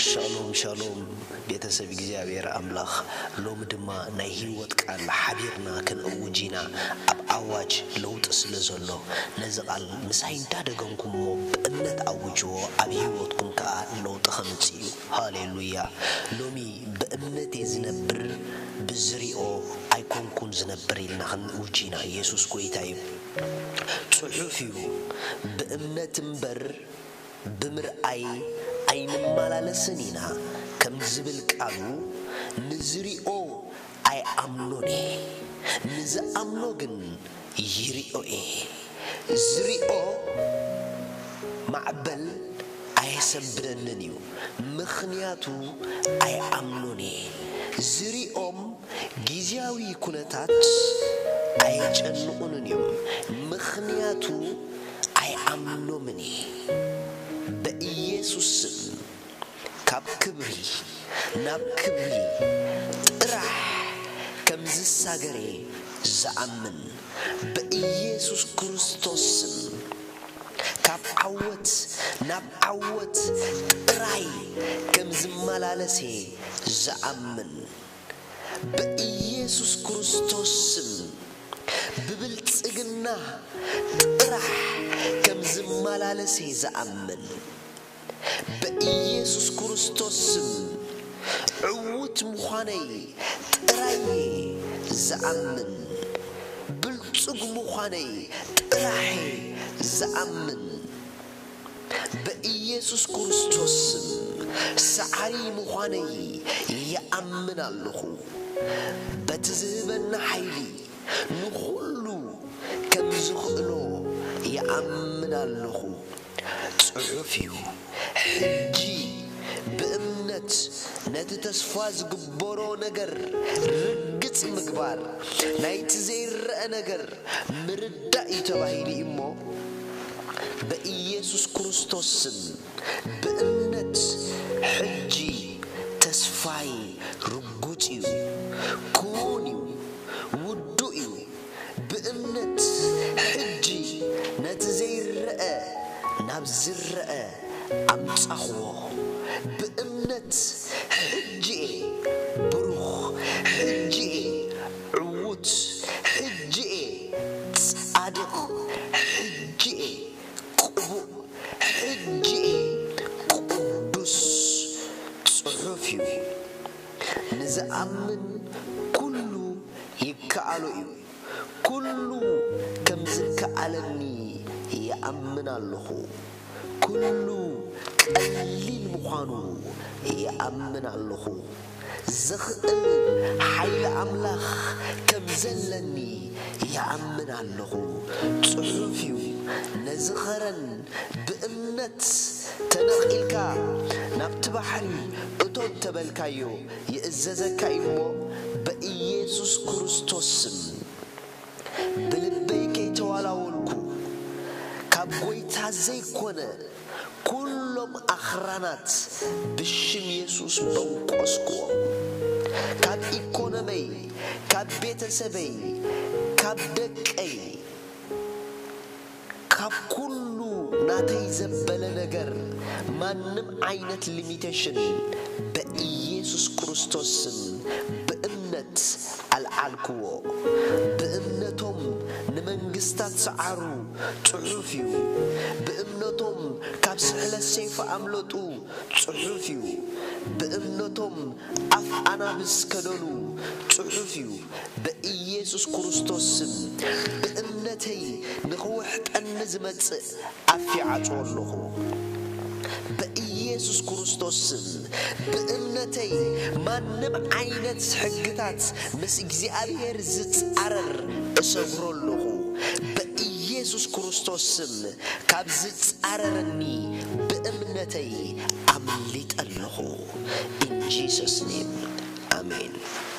Shalom shalom ቤተሰብ እግዚአብሔር አምላክ ሎም ድማ ናይ ህይወት ቃል ሓቢርና ከንእውጂና ኣብ ኣዋጅ ለውጥ ስለዘሎ ነዚ ቃል ምሳይ እንዳደገንኩሞ በእምነት ኣውጅዎ ኣብ ህይወትኩም ከዓ ለውጥ ከምጽዩ ሃሌሉያ ሎሚ በእምነት ዝነብር ብዝሪኦ ኣይኮንኩን ዝነብር ኢልና ከንእውጂና ኢየሱስ ጎይታዩ ጽሑፍዩ በእምነት እምበር ብምርአይ ኣይንመላለስኒና ከም ዝብል ቃሉ ንዝሪኦ ኣይ ኣምኖኔ ንዝኣምኖ ግን ይሪኦኤ ዝሪኦ ማዕበል ኣይሰብረንን እዩ ምኽንያቱ ኣይ ኣምኖኔ ዝሪኦም ጊዜያዊ ኩነታት ኣይጨንቁንን እዩ ምኽንያቱ ኣይ ኣምኖምኒ በኢየሱስ ካብ ክብሪ ናብ ክብሪ ጥራሕ ከም ዝሳገሬ ዝኣምን በኢየሱስ ክርስቶስ ካብ ዓወት ናብ ዓወት ጥራይ ከም ዝመላለሴ ዝኣምን በኢየሱስ ክርስቶስ ብብልጽግና ጥራሕ ከም ዝመላለሴ ዝኣምን በኢየሱስ ክርስቶስ ዕውት ምዃነይ ጥራይ ዝኣምን ብልጽግ ምዃነይ ጥራሕ ዝኣምን በኢየሱስ ክርስቶስ ሰዓሪ ምዃነይ ይኣምን ኣለኹ በቲ ዝህበና ሓይሊ ንኹሉ ከም ዝኽእሎ ይኣምን ኣለኹ ጽሑፍዩ ሕጂ በእምነት ነቲ ተስፋ ዝግበሮ ነገር ርግጽ ምግባር ናይቲ ዘይረአ ነገር ምርዳእ ተባሂሉ እሞ በኢየሱስ ክርስቶስ በእምነት ሕጂ ተስፋይ ርጉጽ እዩ ኩን እዩ ውዱእ እዩ በእምነት ሕጂ ነቲ ዘይረአ ናብ ዝረአ ኣምጻኽዎ በእምነት ሕጂ ብሩኽ ሕጂ ዕውት ሕጂ ጻድቕ ሕጂ ቅቡእ ሕጂ ቅዱስ ጽሑፍ እዩ ንዝኣምን ኩሉ ይከኣሎ እዩ ኩሉ ከም ዝከኣለኒ ይኣምን ኣለኹ ኩሉ ቀሊል ምዃኑ ይኣምን ኣለኹ ዝኽእል ሓይሊ ኣምላኽ ከም ዘለኒ ይኣምን ኣለኹ ጽሑፍ እዩ ነዝኸረን ብእምነት ተነቒልካ ናብቲ ባሕሪ እቶም ተበልካዮ ይእዘዘካ እሞ በኢየሱስ ክርስቶስ ብልበይ ከይተዋላወልኩ ካብ ጎይታ ዘይኮነ ኩሎም ኣኽራናት ብሽም ኢየሱስ በንቆስክዎ ካብ ኢኮኖመይ ካብ ቤተሰበይ ካብ ደቀይ ካብ ኩሉ ናተይ ዘበለ ነገር ማንም ዓይነት ሊሚቴሽን በኢየሱስ ክርስቶስ በእምነት ኣልዓልክዎ በእምነቶም ንመንግስታት ሰዓሩ ጽሑፍ እዩ በእምነቶም ካብ ስሕለት ሰይፍ ኣምለጡ ጽሑፍ እዩ በእምነቶም ኣፍ ኣናብስ ከደኑ ጽሑፍ እዩ በኢየሱስ ክርስቶስ በእምነተይ ንኽውሕጠኒ ዝመጽእ ኣፊዓጽ ኣለኹ በኢየሱስ ክርስቶስ በእምነተይ ማንም ዓይነት ሕግታት ምስ እግዚአብሔር ዝጻረር እሰግሮ ኣለኹ በኢየሱስ ክርስቶስ ካብ ዝጻረረኒ በእምነተይ ኣምሊጥ ኣለኹ in Jesus name amen